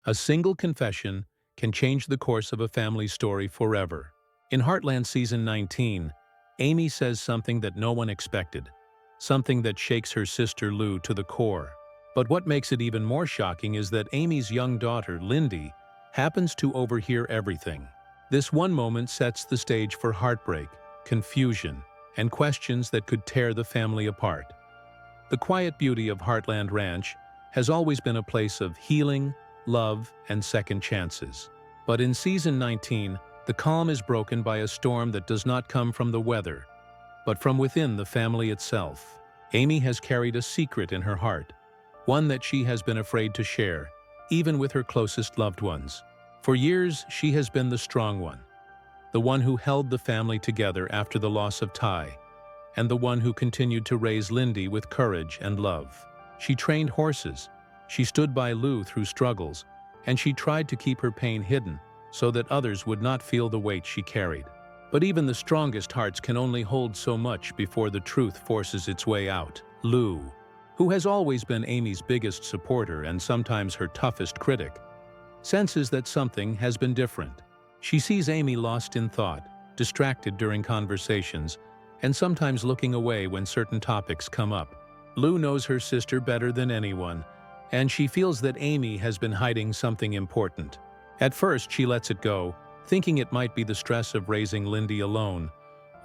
A single confession can change the course of a family story forever. In Heartland Season 19, Amy says something that no one expected, something that shakes her sister Lou to the core. But what makes it even more shocking is that Amy's young daughter, Lindy, happens to overhear everything. This one moment sets the stage for heartbreak, confusion, and questions that could tear the family apart. The quiet beauty of Heartland Ranch has always been a place of healing, love, and second chances. But in Season 19, the calm is broken by a storm that does not come from the weather, but from within the family itself. Amy has carried a secret in her heart, one that she has been afraid to share, even with her closest loved ones. For years, she has been the strong one, the one who held the family together after the loss of Ty, and the one who continued to raise Lindy with courage and love. She trained horses, she stood by Lou through struggles, and she tried to keep her pain hidden so that others would not feel the weight she carried. But even the strongest hearts can only hold so much before the truth forces its way out. Lou, who has always been Amy's biggest supporter and sometimes her toughest critic, senses that something has been different. She sees Amy lost in thought, distracted during conversations, and sometimes looking away when certain topics come up. Lou knows her sister better than anyone, and she feels that Amy has been hiding something important. At first, she lets it go, thinking it might be the stress of raising Lindy alone,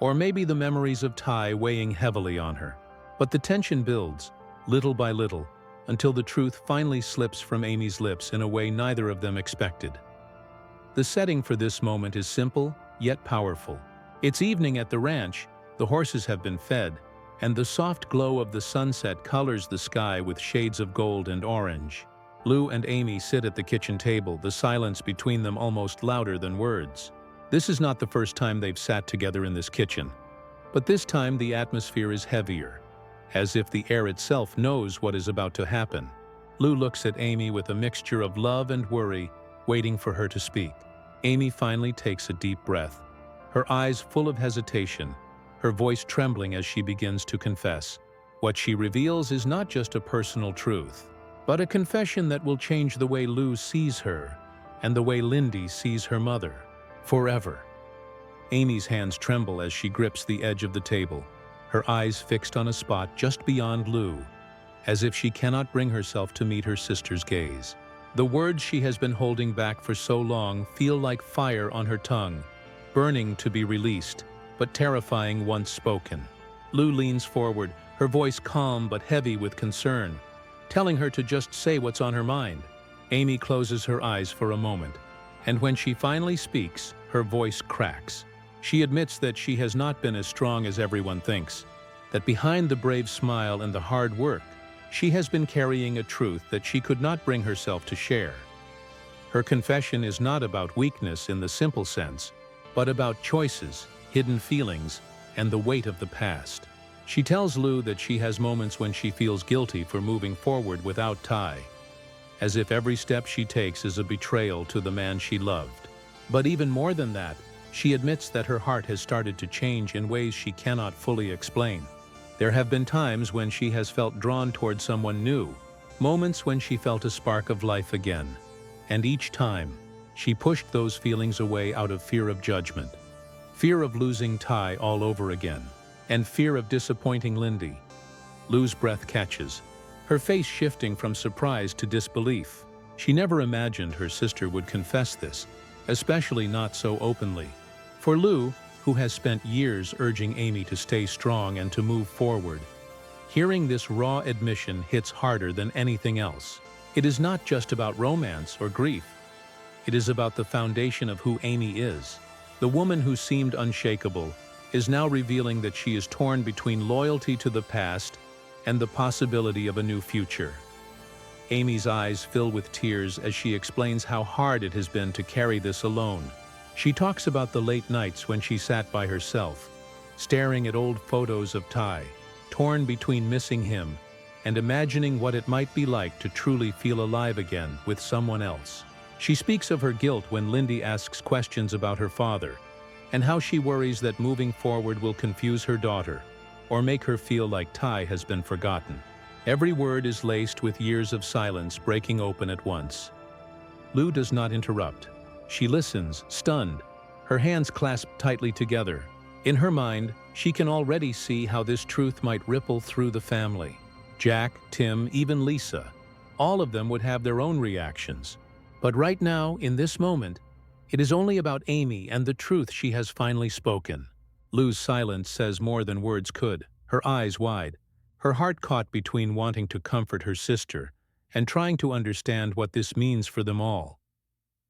or maybe the memories of Ty weighing heavily on her. But the tension builds, little by little, until the truth finally slips from Amy's lips in a way neither of them expected. The setting for this moment is simple, yet powerful. It's evening at the ranch, the horses have been fed, and the soft glow of the sunset colors the sky with shades of gold and orange. Lou and Amy sit at the kitchen table, the silence between them almost louder than words. This is not the first time they've sat together in this kitchen, but this time the atmosphere is heavier, as if the air itself knows what is about to happen. Lou looks at Amy with a mixture of love and worry, waiting for her to speak. Amy finally takes a deep breath, her eyes full of hesitation, her voice trembling as she begins to confess. What she reveals is not just a personal truth, but a confession that will change the way Lou sees her and the way Lindy sees her mother, forever. Amy's hands tremble as she grips the edge of the table, her eyes fixed on a spot just beyond Lou, as if she cannot bring herself to meet her sister's gaze. The words she has been holding back for so long feel like fire on her tongue, burning to be released, but terrifying once spoken. Lou leans forward, her voice calm but heavy with concern, telling her to just say what's on her mind. Amy closes her eyes for a moment, and when she finally speaks, her voice cracks. She admits that she has not been as strong as everyone thinks, that behind the brave smile and the hard work, she has been carrying a truth that she could not bring herself to share. Her confession is not about weakness in the simple sense, but about choices, hidden feelings, and the weight of the past. She tells Lou that she has moments when she feels guilty for moving forward without Ty, as if every step she takes is a betrayal to the man she loved. But even more than that, she admits that her heart has started to change in ways she cannot fully explain. There have been times when she has felt drawn toward someone new, moments when she felt a spark of life again. And each time, she pushed those feelings away out of fear of judgment, fear of losing Ty all over again, and fear of disappointing Lindy. Lou's breath catches, her face shifting from surprise to disbelief. She never imagined her sister would confess this, especially not so openly. For Lou, who has spent years urging Amy to stay strong and to move forward, hearing this raw admission hits harder than anything else. It is not just about romance or grief. It is about the foundation of who Amy is. The woman who seemed unshakable is now revealing that she is torn between loyalty to the past and the possibility of a new future. Amy's eyes fill with tears as she explains how hard it has been to carry this alone. She talks about the late nights when she sat by herself, staring at old photos of Ty, torn between missing him and imagining what it might be like to truly feel alive again with someone else. She speaks of her guilt when Lindy asks questions about her father, and how she worries that moving forward will confuse her daughter or make her feel like Ty has been forgotten. Every word is laced with years of silence breaking open at once. Lou does not interrupt. She listens, stunned, her hands clasped tightly together. In her mind, she can already see how this truth might ripple through the family. Jack, Tim, even Lisa, all of them would have their own reactions. But right now, in this moment, it is only about Amy and the truth she has finally spoken. Lou's silence says more than words could, her eyes wide, her heart caught between wanting to comfort her sister and trying to understand what this means for them all.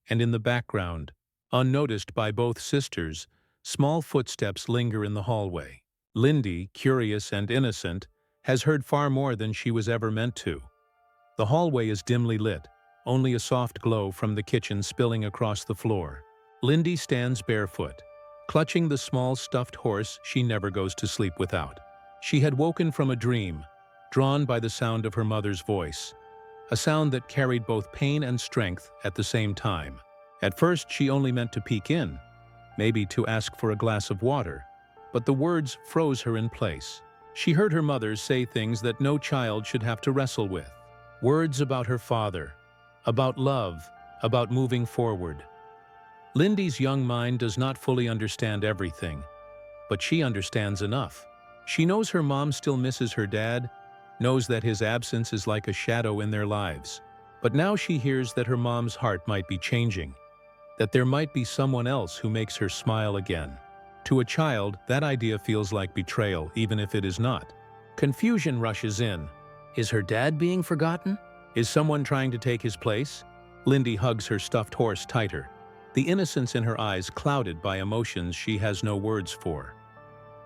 And in the background, unnoticed by both sisters, small footsteps linger in the hallway. Lindy, curious and innocent, has heard far more than she was ever meant to. The hallway is dimly lit, only a soft glow from the kitchen spilling across the floor. Lindy stands barefoot, clutching the small stuffed horse she never goes to sleep without. She had woken from a dream, drawn by the sound of her mother's voice, a sound that carried both pain and strength at the same time. At first, she only meant to peek in, maybe to ask for a glass of water, but the words froze her in place. She heard her mother say things that no child should have to wrestle with. Words about her father, about love, about moving forward. Lindy's young mind does not fully understand everything, but she understands enough. She knows her mom still misses her dad, knows that his absence is like a shadow in their lives. But now she hears that her mom's heart might be changing, that there might be someone else who makes her smile again. To a child, that idea feels like betrayal, even if it is not. Confusion rushes in. Is her dad being forgotten? Is someone trying to take his place? Lindy hugs her stuffed horse tighter, the innocence in her eyes clouded by emotions she has no words for.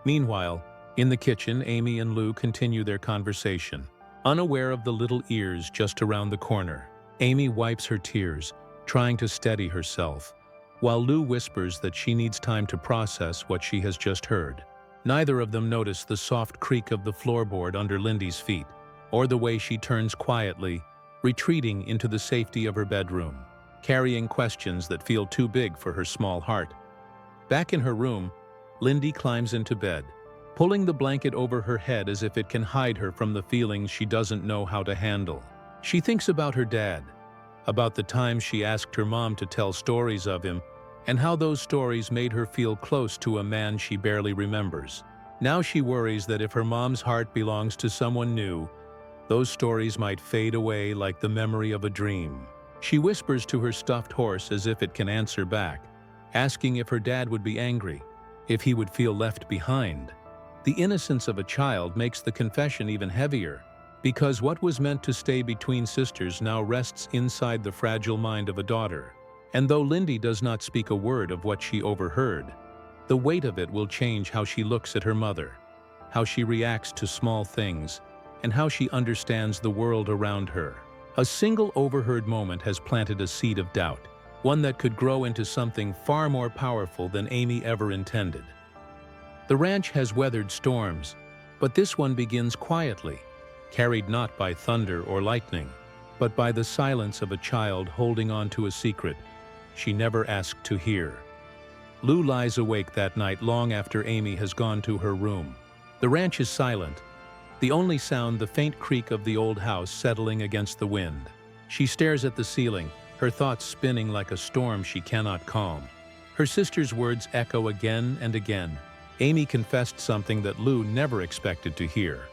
Meanwhile, in the kitchen, Amy and Lou continue their conversation, unaware of the little ears just around the corner. Amy wipes her tears, trying to steady herself, while Lou whispers that she needs time to process what she has just heard. Neither of them notice the soft creak of the floorboard under Lindy's feet, or the way she turns quietly, retreating into the safety of her bedroom, carrying questions that feel too big for her small heart. Back in her room, Lindy climbs into bed, pulling the blanket over her head as if it can hide her from the feelings she doesn't know how to handle. She thinks about her dad, about the times she asked her mom to tell stories of him, and how those stories made her feel close to a man she barely remembers. Now she worries that if her mom's heart belongs to someone new, those stories might fade away like the memory of a dream. She whispers to her stuffed horse as if it can answer back, asking if her dad would be angry, if he would feel left behind. The innocence of a child makes the confession even heavier, because what was meant to stay between sisters now rests inside the fragile mind of a daughter. And though Lindy does not speak a word of what she overheard, the weight of it will change how she looks at her mother, how she reacts to small things, and how she understands the world around her. A single overheard moment has planted a seed of doubt, one that could grow into something far more powerful than Amy ever intended. The ranch has weathered storms, but this one begins quietly, carried not by thunder or lightning, but by the silence of a child holding on to a secret she never asked to hear. Lou lies awake that night long after Amy has gone to her room. The ranch is silent, the only sound the faint creak of the old house settling against the wind. She stares at the ceiling, her thoughts spinning like a storm she cannot calm. Her sister's words echo again and again. Amy confessed something that Lou never expected to hear.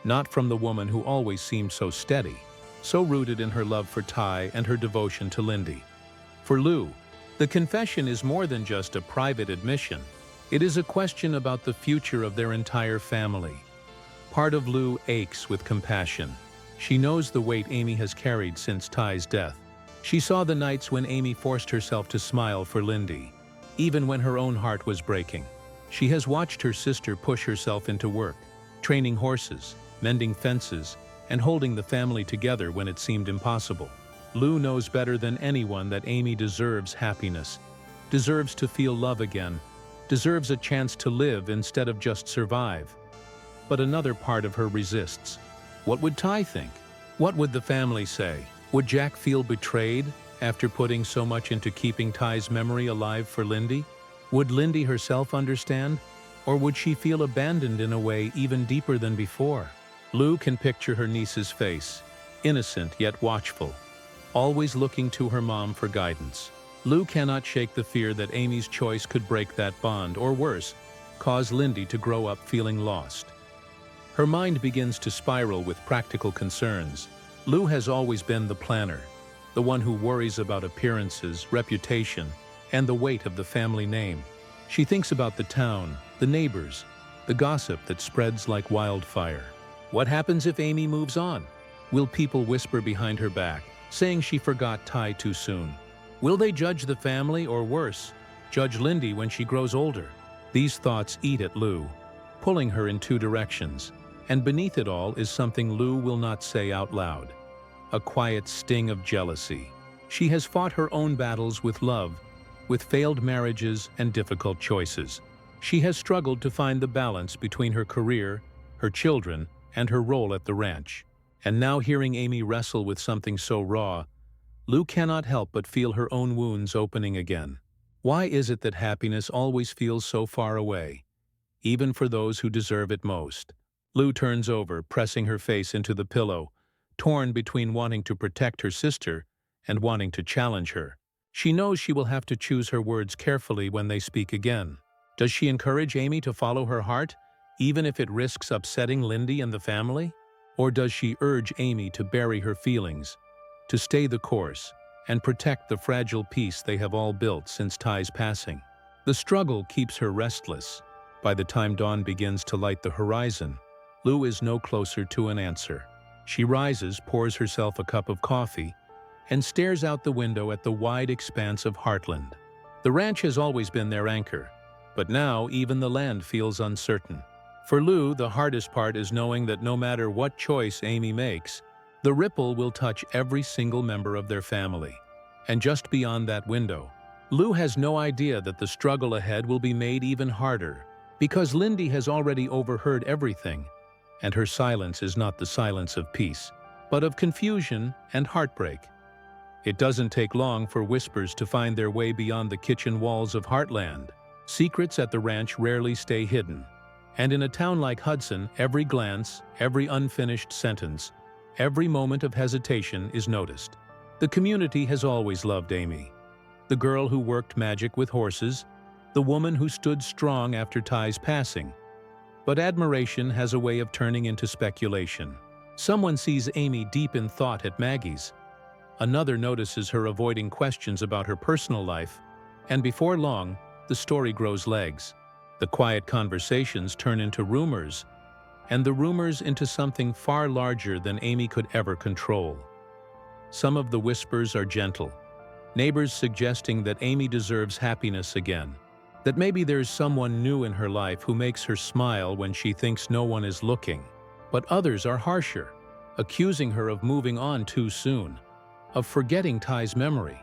Not from the woman who always seemed so steady, so rooted in her love for Ty and her devotion to Lindy. For Lou, the confession is more than just a private admission. It is a question about the future of their entire family. Part of Lou aches with compassion. She knows the weight Amy has carried since Ty's death. She saw the nights when Amy forced herself to smile for Lindy, even when her own heart was breaking. She has watched her sister push herself into work, training horses, mending fences, and holding the family together when it seemed impossible. Lou knows better than anyone that Amy deserves happiness, deserves to feel love again, deserves a chance to live instead of just survive. But another part of her resists. What would Ty think? What would the family say? Would Jack feel betrayed after putting so much into keeping Ty's memory alive for Lindy? Would Lindy herself understand? Or would she feel abandoned in a way even deeper than before? Lou can picture her niece's face, innocent yet watchful, always looking to her mom for guidance. Lou cannot shake the fear that Amy's choice could break that bond, or worse, cause Lindy to grow up feeling lost. Her mind begins to spiral with practical concerns. Lou has always been the planner, the one who worries about appearances, reputation, and the weight of the family name. She thinks about the town, the neighbors, the gossip that spreads like wildfire. What happens if Amy moves on? Will people whisper behind her back, saying she forgot Ty too soon? Will they judge the family, or worse, judge Lindy when she grows older? These thoughts eat at Lou, pulling her in two directions. And beneath it all is something Lou will not say out loud. A quiet sting of jealousy. She has fought her own battles with love, with failed marriages and difficult choices. She has struggled to find the balance between her career, her children, and her role at the ranch. And now, hearing Amy wrestle with something so raw, Lou cannot help but feel her own wounds opening again. Why is it that happiness always feels so far away, even for those who deserve it most? Lou turns over, pressing her face into the pillow, torn between wanting to protect her sister and wanting to challenge her. She knows she will have to choose her words carefully when they speak again. Does she encourage Amy to follow her heart, even if it risks upsetting Lindy and the family? Or does she urge Amy to bury her feelings, to stay the course, and protect the fragile peace they have all built since Ty's passing? The struggle keeps her restless. By the time dawn begins to light the horizon, Lou is no closer to an answer. She rises, pours herself a cup of coffee, and stares out the window at the wide expanse of Heartland. The ranch has always been their anchor, but now even the land feels uncertain. For Lou, the hardest part is knowing that no matter what choice Amy makes, the ripple will touch every single member of their family. And just beyond that window, Lou has no idea that the struggle ahead will be made even harder, because Lindy has already overheard everything, and her silence is not the silence of peace, but of confusion and heartbreak. It doesn't take long for whispers to find their way beyond the kitchen walls of Heartland. Secrets at the ranch rarely stay hidden, and in a town like Hudson, every glance, every unfinished sentence, every moment of hesitation is noticed. The community has always loved Amy, the girl who worked magic with horses, the woman who stood strong after Ty's passing. But admiration has a way of turning into speculation. Someone sees Amy deep in thought at Maggie's. Another notices her avoiding questions about her personal life, and before long, the story grows legs. The quiet conversations turn into rumors, and the rumors into something far larger than Amy could ever control. Some of the whispers are gentle, neighbors suggesting that Amy deserves happiness again, that maybe there's someone new in her life who makes her smile when she thinks no one is looking. But others are harsher, accusing her of moving on too soon, of forgetting Ty's memory,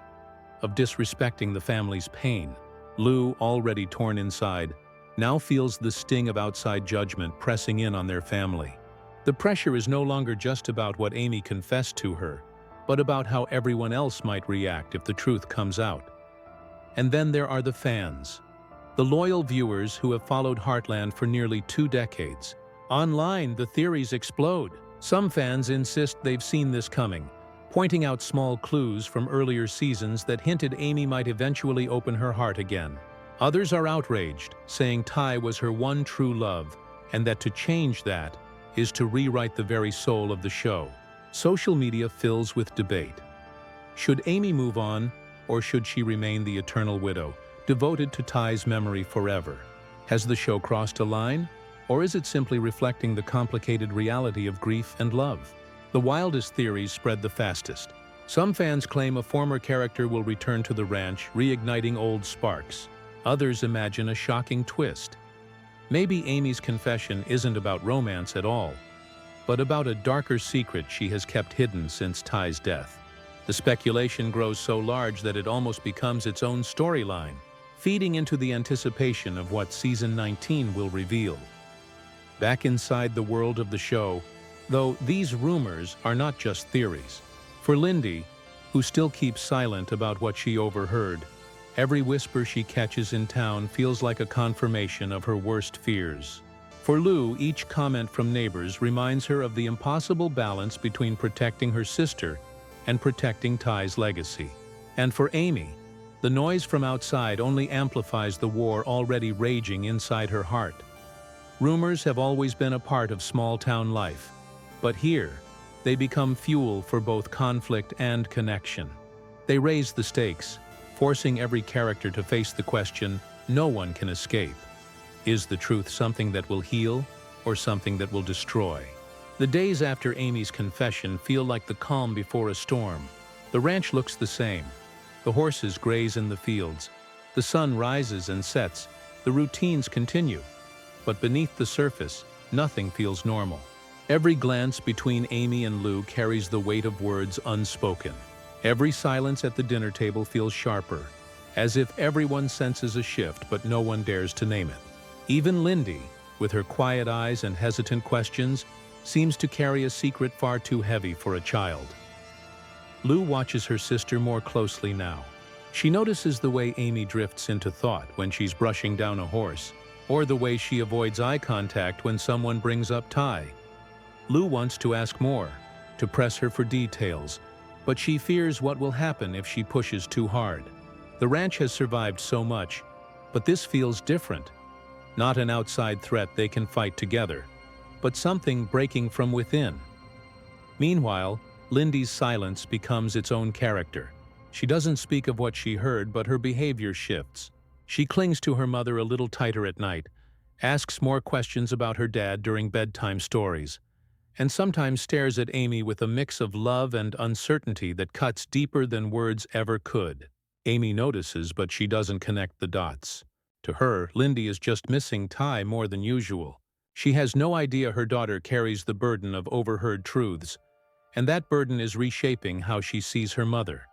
of disrespecting the family's pain. Lou, already torn inside, now feels the sting of outside judgment pressing in on their family. The pressure is no longer just about what Amy confessed to her, but about how everyone else might react if the truth comes out. And then there are the fans, the loyal viewers who have followed Heartland for nearly 2 decades. Online, the theories explode. Some fans insist they've seen this coming, pointing out small clues from earlier seasons that hinted Amy might eventually open her heart again. Others are outraged, saying Ty was her one true love, and that to change that is to rewrite the very soul of the show. Social media fills with debate. Should Amy move on, or should she remain the eternal widow, devoted to Ty's memory forever? Has the show crossed a line, or is it simply reflecting the complicated reality of grief and love? The wildest theories spread the fastest. Some fans claim a former character will return to the ranch, reigniting old sparks. Others imagine a shocking twist. Maybe Amy's confession isn't about romance at all, but about a darker secret she has kept hidden since Ty's death. The speculation grows so large that it almost becomes its own storyline, feeding into the anticipation of what Season 19 will reveal. Back inside the world of the show, though, these rumors are not just theories. For Lindy, who still keeps silent about what she overheard, every whisper she catches in town feels like a confirmation of her worst fears. For Lou, each comment from neighbors reminds her of the impossible balance between protecting her sister and protecting Ty's legacy. And for Amy, the noise from outside only amplifies the war already raging inside her heart. Rumors have always been a part of small-town life, but here, they become fuel for both conflict and connection. They raise the stakes, forcing every character to face the question no one can escape. Is the truth something that will heal, or something that will destroy? The days after Amy's confession feel like the calm before a storm. The ranch looks the same. The horses graze in the fields. The sun rises and sets. The routines continue. But beneath the surface, nothing feels normal. Every glance between Amy and Lou carries the weight of words unspoken. Every silence at the dinner table feels sharper, as if everyone senses a shift but no one dares to name it. Even Lindy, with her quiet eyes and hesitant questions, seems to carry a secret far too heavy for a child. Lou watches her sister more closely now. She notices the way Amy drifts into thought when she's brushing down a horse, or the way she avoids eye contact when someone brings up Ty. Lou wants to ask more, to press her for details, but she fears what will happen if she pushes too hard. The ranch has survived so much, but this feels different. Not an outside threat they can fight together, but something breaking from within. Meanwhile, Lindy's silence becomes its own character. She doesn't speak of what she heard, but her behavior shifts. She clings to her mother a little tighter at night, asks more questions about her dad during bedtime stories, and sometimes stares at Amy with a mix of love and uncertainty that cuts deeper than words ever could. Amy notices, but she doesn't connect the dots. To her, Lindy is just missing Ty more than usual. She has no idea her daughter carries the burden of overheard truths, and that burden is reshaping how she sees her mother.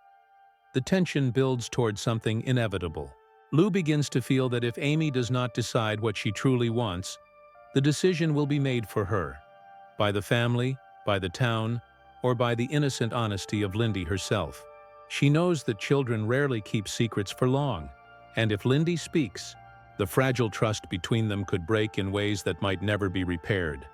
The tension builds toward something inevitable. Lou begins to feel that if Amy does not decide what she truly wants, the decision will be made for her. By the family, by the town, or by the innocent honesty of Lindy herself. She knows that children rarely keep secrets for long, and if Lindy speaks, the fragile trust between them could break in ways that might never be repaired.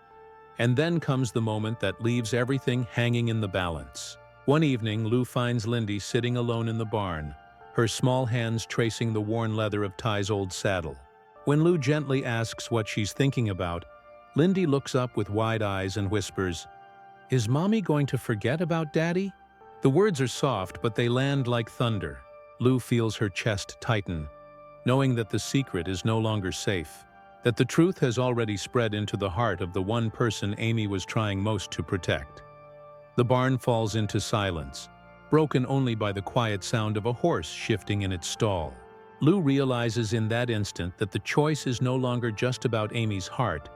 And then comes the moment that leaves everything hanging in the balance. One evening, Lou finds Lindy sitting alone in the barn, her small hands tracing the worn leather of Ty's old saddle. When Lou gently asks what she's thinking about, Lindy looks up with wide eyes and whispers, "Is Mommy going to forget about Daddy?" The words are soft, but they land like thunder. Lou feels her chest tighten, knowing that the secret is no longer safe, that the truth has already spread into the heart of the one person Amy was trying most to protect. The barn falls into silence, broken only by the quiet sound of a horse shifting in its stall. Lou realizes in that instant that the choice is no longer just about Amy's heart,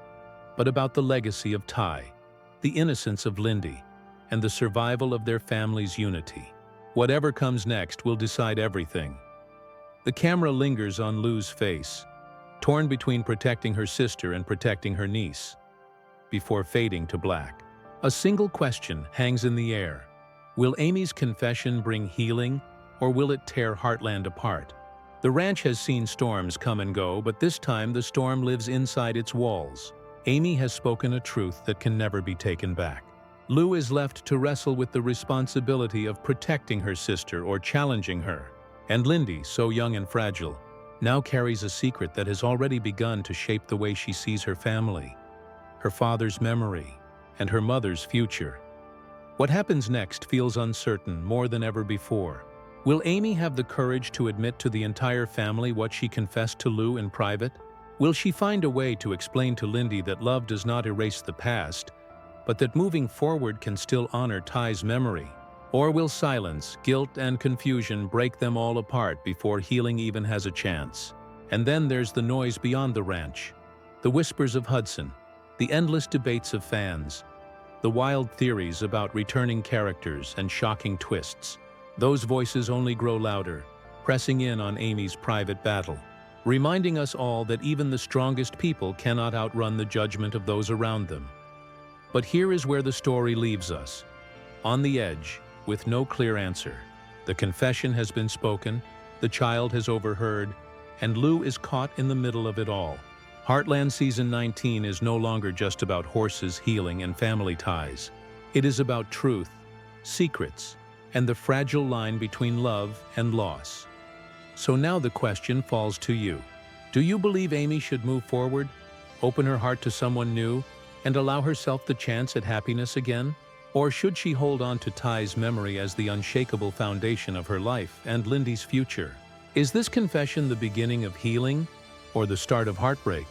but about the legacy of Ty, the innocence of Lindy, and the survival of their family's unity. Whatever comes next will decide everything. The camera lingers on Lou's face, torn between protecting her sister and protecting her niece, before fading to black. A single question hangs in the air. Will Amy's confession bring healing, or will it tear Heartland apart? The ranch has seen storms come and go, but this time the storm lives inside its walls. Amy has spoken a truth that can never be taken back. Lou is left to wrestle with the responsibility of protecting her sister or challenging her. And Lindy, so young and fragile, now carries a secret that has already begun to shape the way she sees her family, her father's memory, and her mother's future. What happens next feels uncertain more than ever before. Will Amy have the courage to admit to the entire family what she confessed to Lou in private? Will she find a way to explain to Lindy that love does not erase the past, but that moving forward can still honor Ty's memory? Or will silence, guilt, and confusion break them all apart before healing even has a chance? And then there's the noise beyond the ranch, the whispers of Hudson, the endless debates of fans, the wild theories about returning characters and shocking twists. Those voices only grow louder, pressing in on Amy's private battle, reminding us all that even the strongest people cannot outrun the judgment of those around them. But here is where the story leaves us, on the edge, with no clear answer. The confession has been spoken, the child has overheard, and Lou is caught in the middle of it all. Heartland Season 19 is no longer just about horses, healing, and family ties. It is about truth, secrets, and the fragile line between love and loss. So now the question falls to you. Do you believe Amy should move forward, open her heart to someone new, and allow herself the chance at happiness again? Or should she hold on to Ty's memory as the unshakable foundation of her life and Lindy's future? Is this confession the beginning of healing or the start of heartbreak?